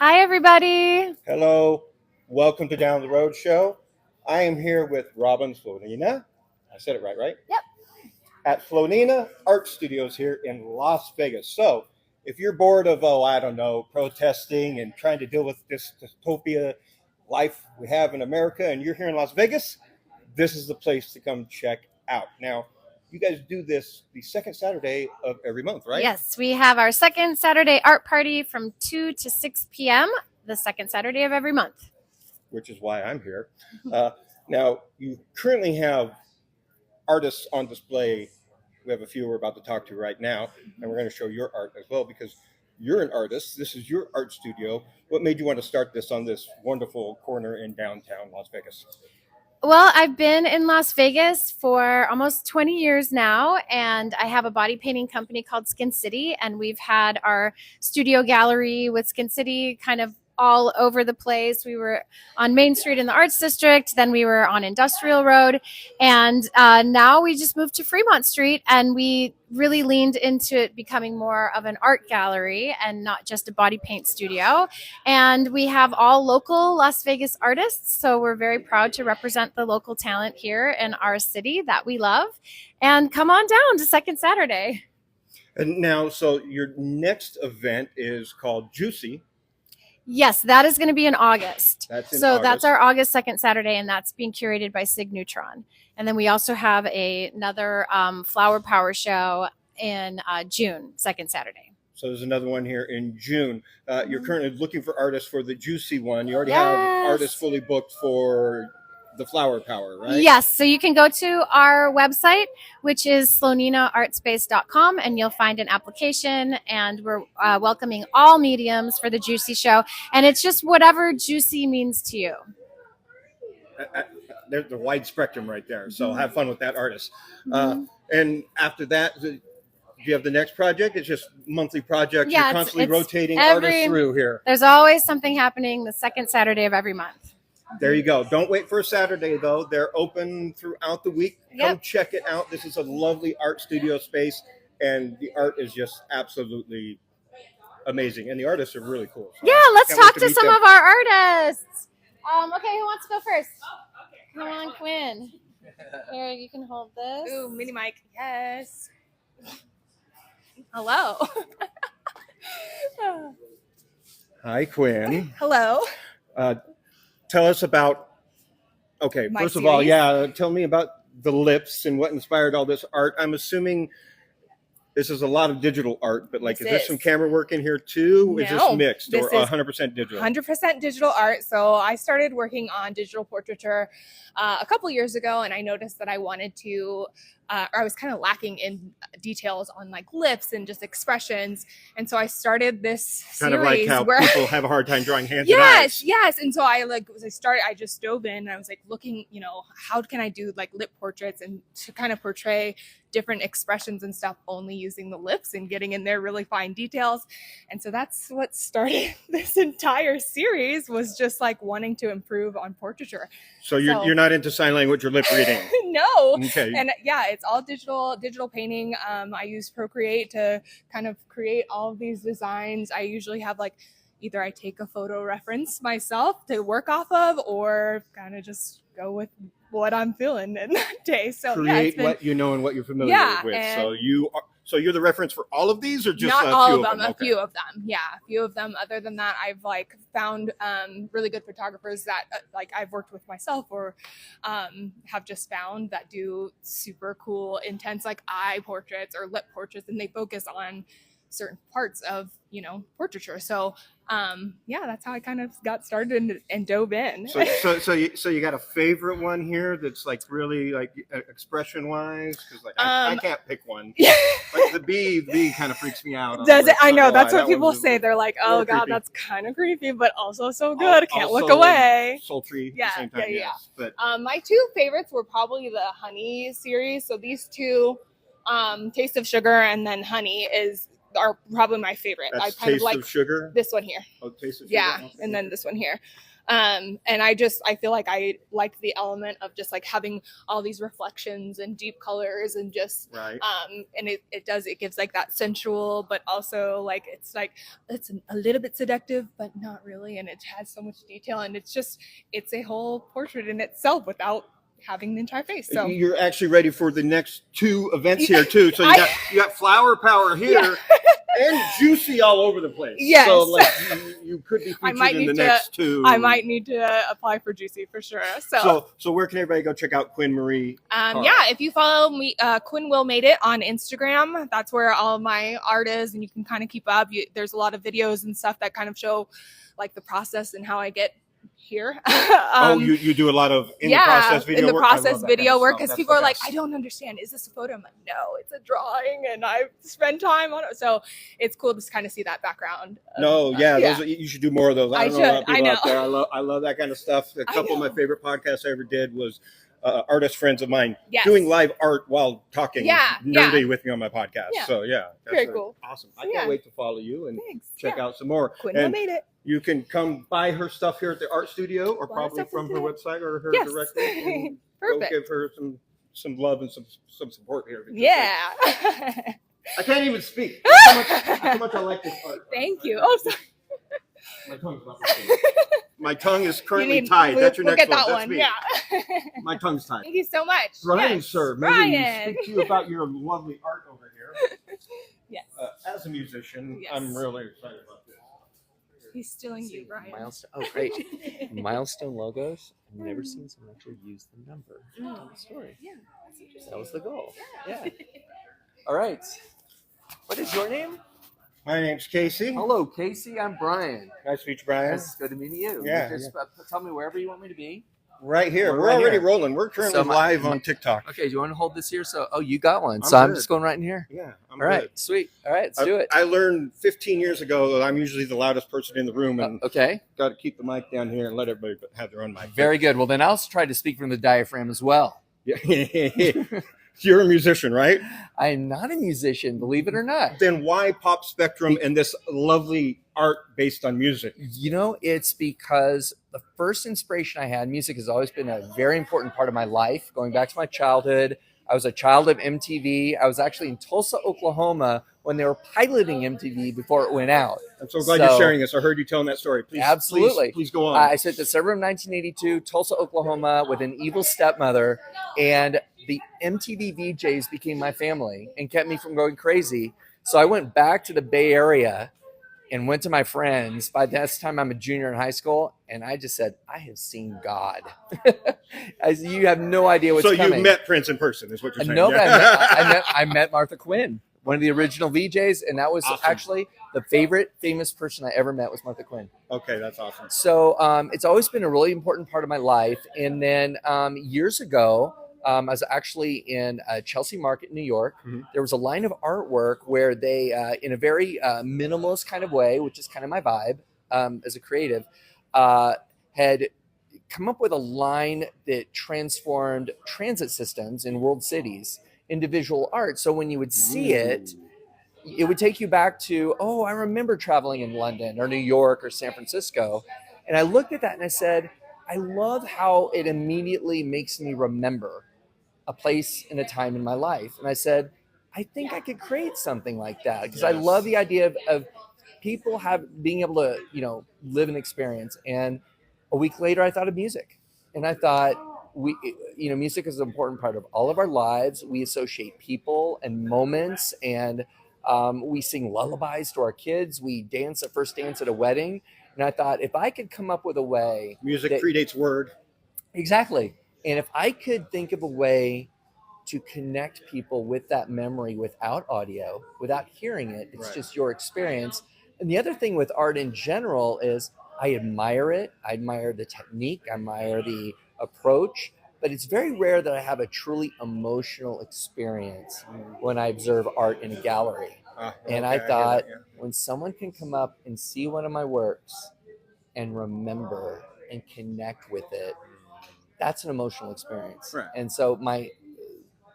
Hi, everybody. Hello, welcome to Down the Road Show. I am here with Robin Slonina. I said it right? Yep. At Flonina Art Studios here in Las Vegas. So, if you're bored of, protesting and trying to deal with this dystopia life we have in America, and you're here in Las Vegas, this is the place to come check out. Now, you guys do this the second Saturday of every month, right? Yes, we have our second Saturday art party from 2 to 6 p.m. the second Saturday of every month. Which is why I'm here. Now, you currently have artists on display. We have a few we're about to talk to right now, and we're going to show your art as well because you're an artist. This is your art studio. What made you want to start this on this wonderful corner in downtown Las Vegas? Well, I've been in Las Vegas for almost 20 years now, and I have a body painting company called Skin City, and we've had our studio gallery with Skin City kind of all over the place. We were on Main Street in the Arts District, then we were on Industrial Road, and now we just moved to Fremont Street, and we really leaned into it becoming more of an art gallery and not just a body paint studio. And we have all local Las Vegas artists, so we're very proud to represent the local talent here in our city that we love. And come on down to second Saturday. And now, so your next event is called Juicy. Yes, that is going to be in August. That's That's our August second Saturday, and that's being curated by Sig Neutron. And then we also have another flower power show in June, second Saturday. So there's another one here in June. You're currently looking for artists for the Juicy one. You already have artists fully booked for the flower power, right? Yes. So you can go to our website, which is sloninaartspace.com, and you'll find an application, and we're welcoming all mediums for the Juicy show. And it's just whatever Juicy means to you. There's the wide spectrum right there. So have fun with that artist. And after that, do you have the next project? It's just monthly projects. Yeah, You're constantly it's rotating artists through here. There's always something happening the second Saturday of every month. There you go. Don't wait for a Saturday, though. They're open throughout the week. Come check it out. This is a lovely art studio space, and the art is just absolutely amazing. And the artists are really cool. So Let's talk to some of our artists. Okay, who wants to go first? Come on, Quinn. Here, you can hold this. Ooh, mini mic. Yes. Hello. Hi, Quinn. Hello. Tell us about, first of all, tell me about the lips and what inspired all this art. I'm assuming this is a lot of digital art, but is there some camera work in here too? No, is this mixed this or is 100% digital? 100% digital art. So I started working on digital portraiture a couple years ago, and I noticed that I wanted to, I was kind of lacking in details on lips and just expressions. And so I started this kind of series like how where people have a hard time drawing hands and eyes. Yes. And so I just dove in and I was looking, how can I do lip portraits and to kind of portray different expressions and stuff only using the lips and getting in there really fine details. And so that's what started this entire series, was just wanting to improve on portraiture. So you're not into sign language or lip reading? No. Okay. And it's all digital painting. I use Procreate to kind of create all of these designs. I usually have either I take a photo reference myself to work off of, or kind of just go with what I'm feeling in that day. So create what you know and what you're familiar with. So you're the reference for all of these, or just not a all few of them? Okay. A few of them. Yeah, a few of them. Other than that, I've found really good photographers that I've worked with myself, or have just found that do super cool, intense eye portraits or lip portraits, and they focus on certain parts of portraiture. So that's how I kind of got started and dove in. So you got a favorite one here that's really expression wise? Because I can't pick one. The bee kind of freaks me out. Does it? I know, that's what people say. They're like, oh god, that's kind of creepy, but also so good. Can't look away. Sultry. At the same time, yes. But my two favorites were probably the honey series. So these two, Taste of Sugar and then Honey, are probably my favorite. That's I kind Taste of like of Sugar. This one here. Oh, Taste of Sugar. Yeah, okay. and then this one here. And I feel like I like the element of just like having all these reflections and deep colors and just Right. and it gives like that sensual, but also like it's a little bit seductive, but not really, and it has so much detail, and it's a whole portrait in itself without having the entire face. So You're actually ready for the next 2 events here too. So you got flower power here and juicy all over the place. Yes. So like you could be featured in the next 2. I might need to apply for juicy for sure. So where can everybody go check out Quinn Marie? If you follow me, Quinn Will Made It on Instagram. That's where all of my art is, and you can kind of keep up. There's a lot of videos and stuff that kind of show like the process and how I get here. You do a lot of in the process video work because people are like, I don't understand. Is this a photo? I'm like, no, it's a drawing, and I spend time on it. So it's cool to kind of see that background. You should do more of those. I know a lot of people out there. I love that kind of stuff. A couple of my favorite podcasts I ever did was artist friends of mine doing live art while talking nerdy with me on my podcast. So that's very cool. Awesome. I can't wait to follow you and check out some more. Quinn Will Made It. You can come buy her stuff here at the art studio, or probably from her website or her directly. Perfect. Go give her some love and some support here. I can't even speak. How much I like this art. Thank you. Oh, sorry. My tongue's about to speak. My tongue is currently tied. That's your next one. That's me. My tongue's tied. Thank you so much. Brian, sir. Maybe speak to you about your lovely art over here. Yes. As a musician, I'm really excited about this. He's stealing you, Brian. Milestone. Oh, great. Milestone logos. I've never seen someone actually use the number to tell the story. Yeah, that's interesting. That was the goal. Yeah. All right. What is your name? My name's Casey. Hello, Casey. I'm Brian. Nice to meet you, Brian. It's good to meet you. Yeah. Just tell me wherever you want me to be. Right here. We're right already here. rolling. We're currently live on TikTok. Okay, do you want to hold this here? You got one. I'm just going right in here. Yeah. All right, sweet. All right, let's do it. I learned 15 years ago that I'm usually the loudest person in the room, and got to keep the mic down here and let everybody have their own mic. Very good. Well, then I'll try to speak from the diaphragm as well. Yeah. You're a musician, right? I'm not a musician, believe it or not. Then why Pop Spectrum and this lovely art based on music? It's because the first inspiration I had, music has always been a very important part of my life. Going back to my childhood, I was a child of MTV. I was actually in Tulsa, Oklahoma when they were piloting MTV before it went out. I'm so glad you're sharing this. I heard you telling that story. Please, absolutely. Please go on. I spent the summer of 1982, Tulsa, Oklahoma, with an evil stepmother, and the MTV VJs became my family and kept me from going crazy. So I went back to the Bay Area and went to my friends. By this time, I'm a junior in high school, and I just said, I have seen God. You have no idea what's coming. So you met Prince in person, is what you're saying? No, I met Martha Quinn, one of the original VJs, and that was actually the famous person I ever met was Martha Quinn. Okay, that's awesome. So it's always been a really important part of my life. And then years ago, I was actually in Chelsea Market, New York. Mm-hmm. There was a line of artwork where they, in a very minimalist kind of way, which is kind of my vibe as a creative, had come up with a line that transformed transit systems in world cities into visual art. So when you would see it would take you back to, I remember traveling in London or New York or San Francisco. And I looked at that and I said, I love how it immediately makes me remember a place and a time in my life. And I said, I think I could create something like that because I love the idea of people being able to, live an experience. And a week later, I thought of music, and I thought music is an important part of all of our lives. We associate people and moments, and we sing lullabies to our kids. We dance at first dance at a wedding. And I thought if I could come up with a way, music predates word. Exactly. And if I could think of a way to connect people with that memory without audio, without hearing it, it's just your experience. And the other thing with art in general is I admire it. I admire the technique. I admire the approach. But it's very rare that I have a truly emotional experience when I observe art in a gallery. And I thought when someone can come up and see one of my works and remember and connect with it, that's an emotional experience. Right. And so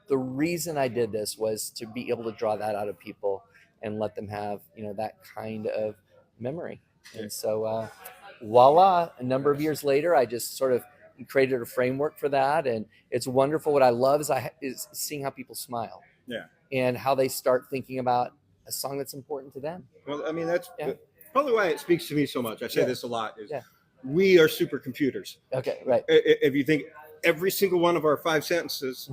the reason I did this was to be able to draw that out of people and let them have, that kind of memory. And so voila, a number of years later, I just sort of created a framework for that. And it's wonderful. What I love is seeing how people smile. Yeah. And how they start thinking about a song that's important to them. Well, I mean, that's probably why it speaks to me so much. I say this a lot, is we are supercomputers. Okay, right. If you think every single one of our 5 sentences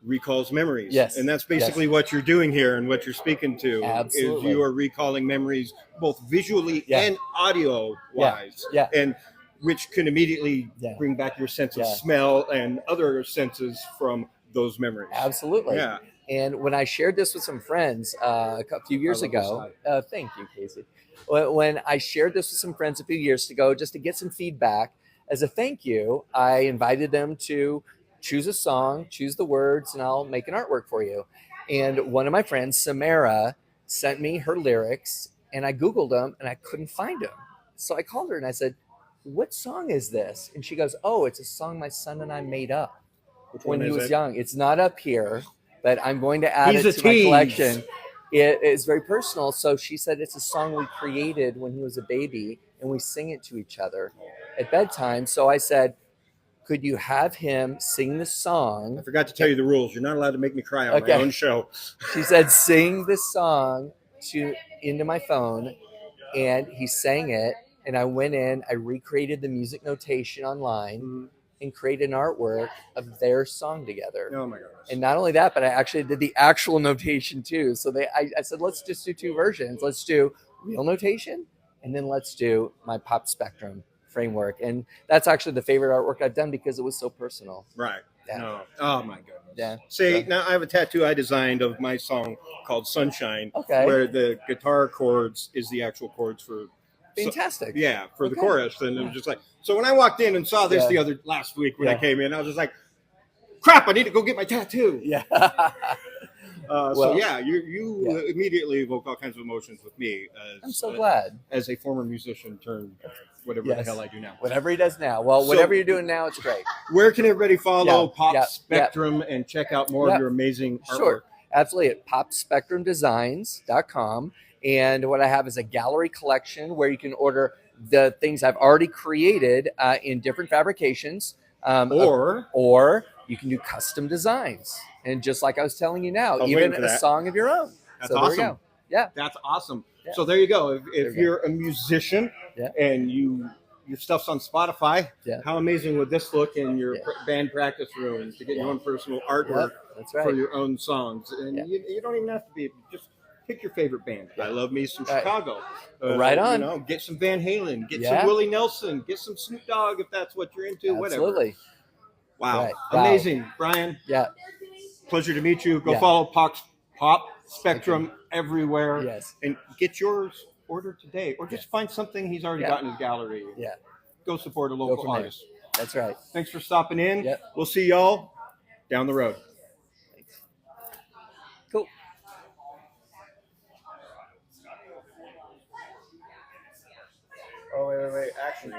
recalls memories. Yes. And that's basically what you're doing here and what you're speaking to. Absolutely. Is you are recalling memories both visually and audio wise. Yeah. And which can immediately bring back your sense of smell and other senses from those memories. Absolutely. Yeah. And when I shared this with some friends a few years ago, thank you, Casey. When I shared this with some friends a few years ago, just to get some feedback, as a thank you, I invited them to choose a song, choose the words, and I'll make an artwork for you. And one of my friends, Samara, sent me her lyrics, and I Googled them, and I couldn't find them. So I called her, and I said, "What song is this?" And she goes, "Oh, it's a song my son and I made up when he was young. It's not up here, but I'm going to add it to my collection. It is very personal." So she said it's a song we created when he was a baby, and we sing it to each other at bedtime. So I said, could you have him sing the song? I forgot to tell you the rules. You're not allowed to make me cry on my own show. She said, sing the song into my phone, and he sang it. And I went in, I recreated the music notation online and created an artwork of their song together. Oh my gosh. And not only that, but I actually did the actual notation too. So I said, let's just do 2 versions. Let's do real notation, and then let's do my pop spectrum framework. And that's actually the favorite artwork I've done because it was so personal. Right. Yeah. No. Oh my goodness. Yeah. See, now I have a tattoo I designed of my song called Sunshine, where the guitar chords is the actual chords for fantastic. For the chorus. And it was just like, so when I walked in and saw this last week when I came in, I was just like, crap, I need to go get my tattoo. Yeah. You immediately evoke all kinds of emotions with me. I'm so glad. As a former musician turned whatever the hell I do now. Whatever he does now. Well, whatever you're doing now, it's great. Where can everybody follow Pop Spectrum and check out more of your amazing artwork? Sure. Absolutely. At popspectrumdesigns.com. And what I have is a gallery collection where you can order the things I've already created in different fabrications. Or you can do custom designs. And just like I was telling you now, even a song of your own. That's awesome. There we go. Yeah. That's awesome. Yeah. So there you go. If you're a musician and your stuff's on Spotify, how amazing would this look in your band practice room to get your own personal artwork for your own songs? And you don't even have to be, just pick your favorite band. I love me some Chicago. Right on. You know, get some Van Halen, get some Willie Nelson, get some Snoop Dogg if that's what you're into, Absolutely. Whatever. Wow. Amazing. Brian. Yeah. Pleasure to meet you. Go follow Pop Spectrum everywhere. Yes. And get yours ordered today. Or just find something he's already got in his gallery. Yeah. Go support a local artist. That's right. Thanks for stopping in. Yep. We'll see y'all down the road. Thanks. Cool. Oh, wait. Actually.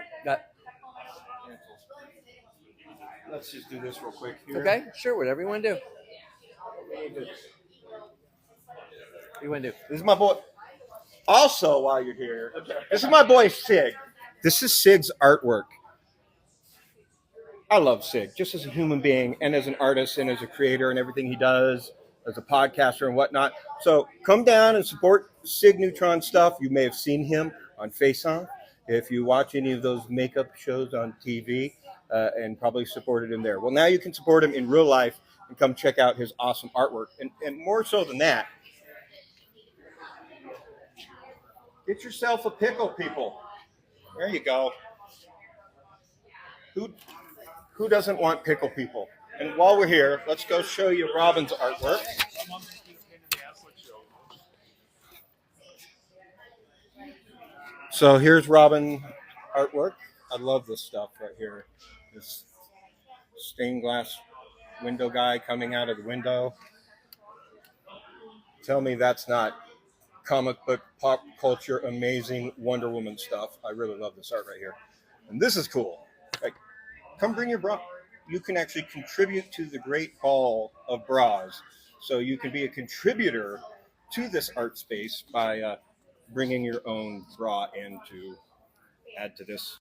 Let's just do this real quick here. Okay, sure. Whatever you want to do. What do you want to do? This is my boy. Also, while you're here, this is my boy Sig. This is Sig's artwork. I love Sig, just as a human being and as an artist and as a creator and everything he does, as a podcaster and whatnot. So come down and support Sig Neutron stuff. You may have seen him on Face On. If you watch any of those makeup shows on TV, and probably supported him there. Well, now you can support him in real life and come check out his awesome artwork. And more so than that, get yourself a pickle, people. There you go. Who doesn't want pickle people? And while we're here, let's go show you Robin's artwork. So here's Robin artwork. I love this stuff right here. This stained glass window guy coming out of the window. Tell me that's not comic book, pop culture, amazing Wonder Woman stuff. I really love this art right here. And this is cool. Like, come bring your bra. You can actually contribute to the great ball of bras. So you can be a contributor to this art space by bringing your own bra in to add to this.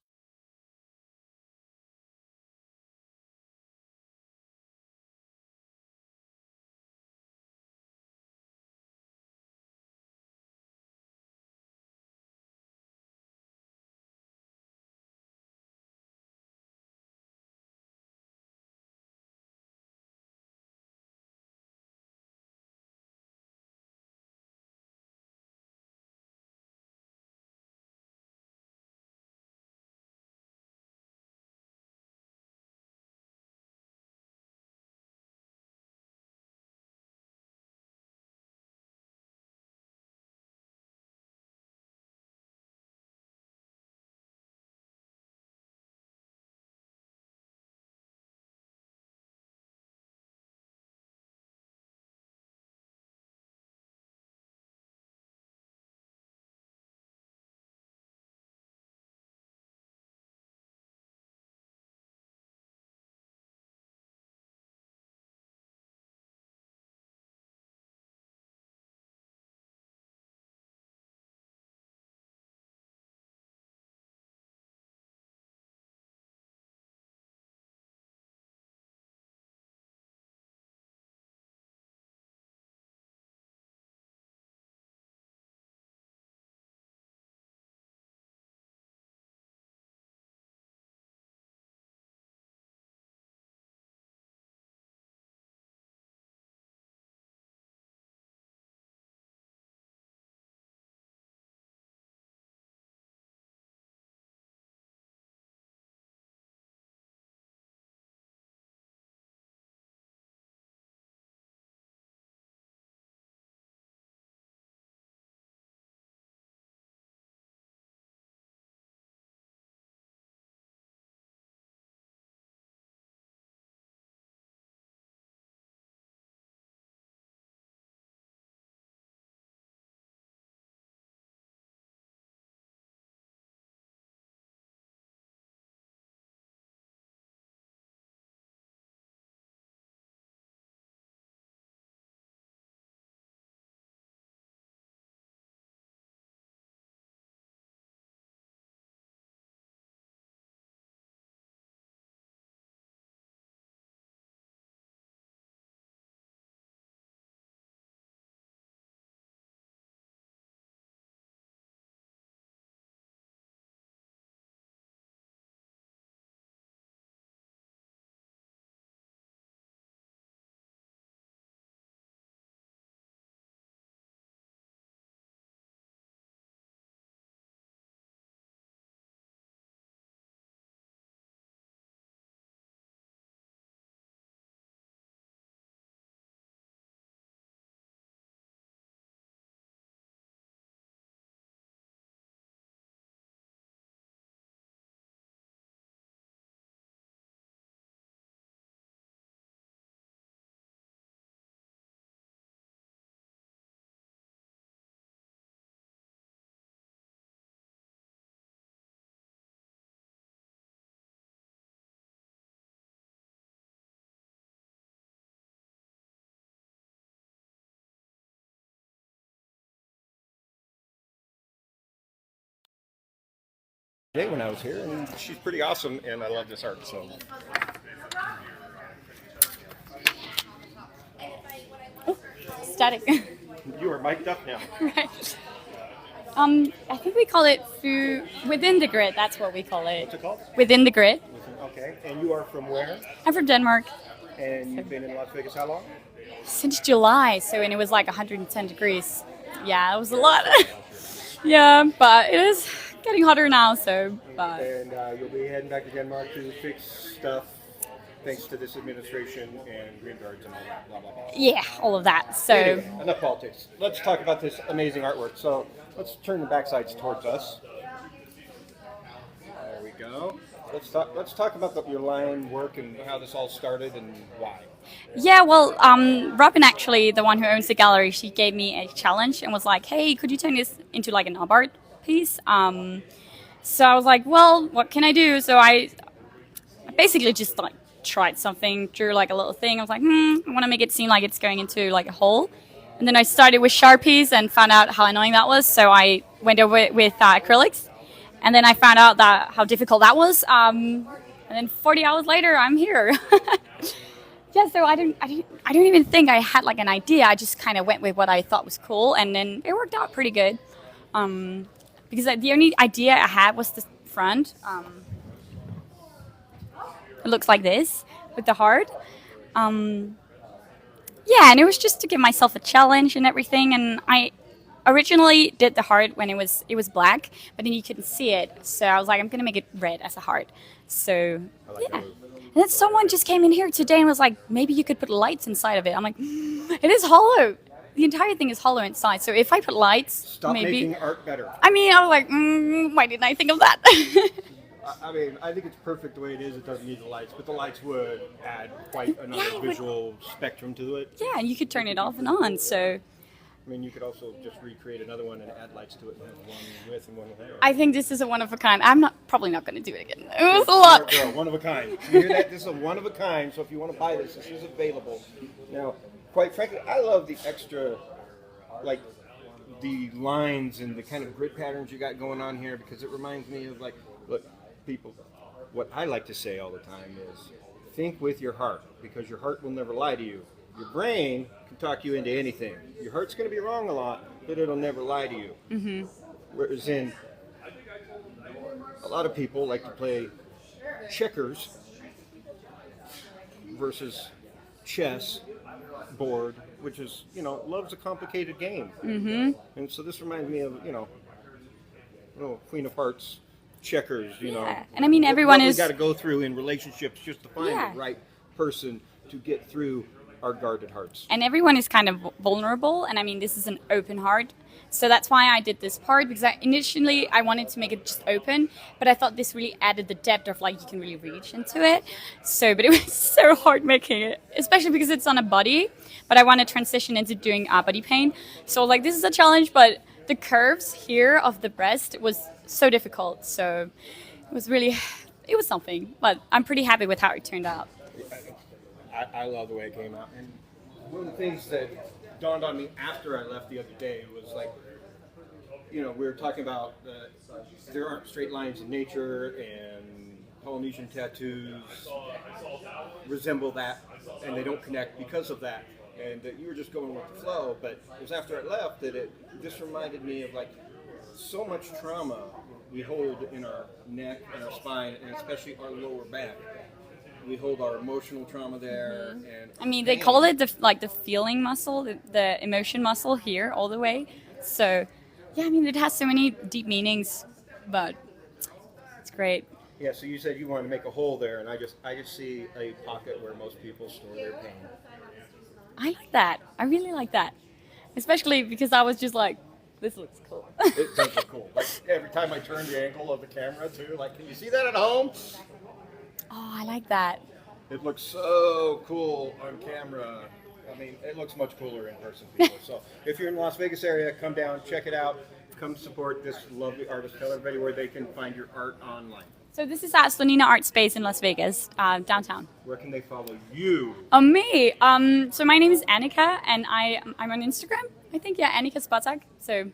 Day when I was here, and she's pretty awesome, and I love this art. So Static. you are mic'd up now. Right. I think we call it within the grid. That's what we call it. What's it called? Within the grid. Okay. And you are from where? I'm from Denmark. And you've been in Las Vegas how long? Since July, so and it was like 110 degrees. Yeah, it was a lot. Yeah, but it is getting hotter now, so. But. And you'll be heading back to Denmark to fix stuff thanks to this administration and green guards and all that, blah, blah, blah. Yeah, all of that. So. Anyway, enough politics. Let's talk about this amazing artwork. So let's turn the backsides towards us. There we go. Let's talk about your line work and how this all started and why. Yeah, well, Robin, actually, the one who owns the gallery, she gave me a challenge and was like, hey, could you turn this into like an art piece? So I was like, well, what can I do? So I basically just like tried something, drew like a little thing. I was like, I want to make it seem like it's going into like a hole. And then I started with Sharpies and found out how annoying that was. So I went over it with acrylics. And then I found out that how difficult that was. And then 40 hours later, I'm here. Yeah, so I don't even think I had like an idea. I just kind of went with what I thought was cool, and then it worked out pretty good. Because the only idea I had was the front. It looks like this with the heart. Yeah, and it was just to give myself a challenge and everything. And I originally did the heart when it was black, but then you couldn't see it. So I was like, I'm gonna make it red as a heart. So yeah. And then someone just came in here today and was like, maybe you could put lights inside of it. I'm like, it is hollow. The entire thing is hollow inside. So if I put lights, Stop maybe making art better. I mean, I was like, why didn't I think of that? I mean, I think it's perfect the way it is. It doesn't need the lights, but the lights would add quite another visual spectrum to it. Yeah, and you could turn it off and on. So I mean, you could also just recreate another one and add lights to it and have one with and one without. I think this is a one of a kind. I'm probably not going to do it again. It was a lot. Girl, one of a kind. You hear that? This is a one of a kind. So if you want to buy this, this is available. Now, quite frankly, I love the extra, like the lines and the kind of grid patterns you got going on here, because it reminds me of, like, look, people, what I like to say all the time is think with your heart, because your heart will never lie to you. Your brain can talk you into anything. Your heart's going to be wrong a lot, but it'll never lie to you. Mm-hmm. Whereas in a lot of people like to play checkers versus chess board, which is, love's a complicated game. Mm-hmm. And so this reminds me of, Queen of Hearts, checkers, Yeah. And I mean, everyone what is... we got to go through in relationships just to find the right person to get through our guarded hearts. And everyone is kind of vulnerable, and I mean, this is an open heart. So that's why I did this part, because initially I wanted to make it just open, but I thought this really added the depth of, like, you can really reach into it. But it was so hard making it, especially because it's on a body, but I want to transition into doing body paint. So, like, this is a challenge, but the curves here of the breast was so difficult. So it was something, but I'm pretty happy with how it turned out. I love the way it came out. And one of the things that dawned on me after I left the other day was, like, we were talking about there aren't straight lines in nature, and Polynesian tattoos resemble that, and they don't connect because of that. And that you were just going with the flow, but it was after I left that this reminded me of, like, so much trauma we hold in our neck and our spine, and especially our lower back. We hold our emotional trauma there. Mm-hmm. And I mean, they call it the feeling muscle, the emotion muscle here all the way. So, yeah, I mean, it has so many deep meanings, but it's great. Yeah. So you said you wanted to make a hole there, and I just see a pocket where most people store their pain. I like that. I really like that, especially because I was just like, this looks cool. It does look cool. Like, every time I turn the angle of the camera too, like, can you see that at home? Oh, I like that. It looks so cool on camera. I mean, it looks much cooler in person, people. So if you're in the Las Vegas area, come down, check it out. Come support this lovely artist. Tell everybody where they can find your art online. So this is at Slonina Artspace in Las Vegas, downtown. Where can they follow you? Me. So my name is Annika, and I'm on Instagram. I think, Annika Spatak. So,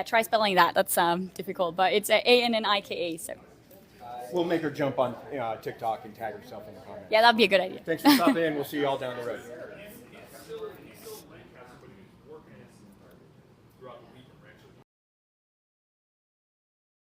try spelling that. That's difficult, but it's Annika. So. We'll make her jump on TikTok and tag herself in the comments. Yeah, that'd be a good idea. Thanks for stopping in. We'll see you all down the road.